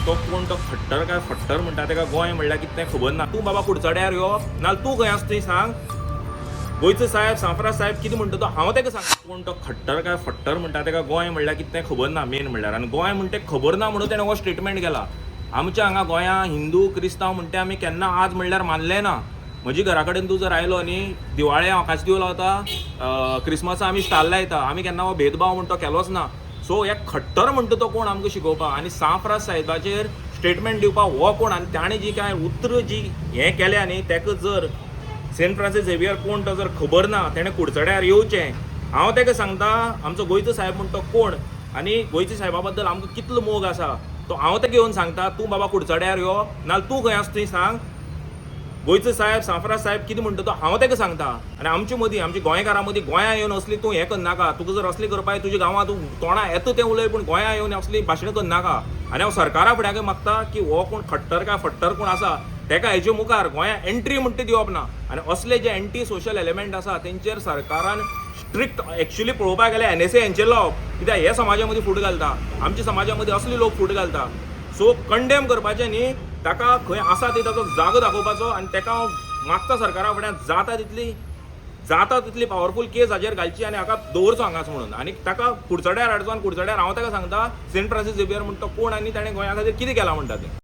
तो कोण तो खट्टर काय फट्टर म्हणटा तेका गोंय म्हणल्यार कितें तें खबर ना. तूं बाबा कुडचड्यार यो नाल्यार तूं खंय आसा थंय सांग. गोंयचो साहेब सांफराज साहेब कितें म्हणटा तो हांव तेका सांग. कोण तो खट्टर काय फट्टर म्हणटा तेका गोंय म्हणल्यार कितें तें खबर ना मेन म्हणल्यार. आनी गोंय म्हणटा तें खबर ना म्हणून तेणें हो स्टेटमेंट केला. आमच्या हांगा गोंयांत हिंदू क्रिस्तांव म्हणटा आमी केन्ना आज म्हणल्यार मानलें ना. म्हजी घरा कडेन तूं जर आयलो न्ही दिवाळे हांव आकाशदिवो लावता, क्रिस्मसा आमी स्टाल लायता, आमी केन्ना हो भेदभाव म्हणटा तो केलोच ना. सो हे खट्टर म्हणटा तो कोण आमकां शिकोवपाक आनी सांफराज साहेबाचेर स्टेटमेंट दिवपाक हो कोण आनी ताणें जी काय उतर जी हें केल्या न्ही ताका जर सेंट फ्रांसीस झेवियर कोण तो जर खबर ना ताणें कुडचड्यार येवचें. हांव ताका सांगता आमचो गोंयचो साहेब म्हणटा तो कोण आनी गोंयच्या साहेबा बद्दल आमकां कितलो मोग आसा तो हांव ताका येवन सांगता. तूं बाबा कुडचड्यार यो नाल्यार तूं खंय आसा थंय सांग. गोंयचो साहेब सांफराज साहेब कितें म्हणटा तो हांव ताका सांगता. आनी आमचे मदीं आमच्या गोंयकारां मदीं गोंयां येवन असली तूं हें करनाका. तुका जर असली करपाक तुज्या गांवांत तूं तोंडां येता तें उलय पूण गोंयां येवन असली भाशणां करनाका. आनी हांव सरकारा फुड्यान मागता की हो कोण खट्टर काय फट्टर कोण आसा ताका हेजे मुखार गोंयां एंट्री म्हणटा दिवप ना. आनी असले जे एंटी सोशल एलिमेंट आसा तेंचेर सरकारान स्ट्रिक्ट एक्चुअली पळोवपाक गेल्यार NSA हेंचेर लावप. कित्याक हे समाजा मदीं फूट घालता, आमच्या समाजा मदीं असले लोक फूट घालता. सो कंडेम करपाचें न्ही, ताका खंय आसा ती ताचो जागो दाखोवपाचो आनी ताका हांव मागता सरकारा फुड्यान जाता तितली पावरफूल केस हाजेर घालची आनी हाका दवरचो हांगाच म्हणून. आनी ताका कुडचड्यार हाडचो आनी कुडचड्यार हांव ताका सांगता सेंट फ्रांसीस झेवियर म्हणटा तो कोण आनी ताणें गोंया खातीर कितें केलां म्हणटा तें.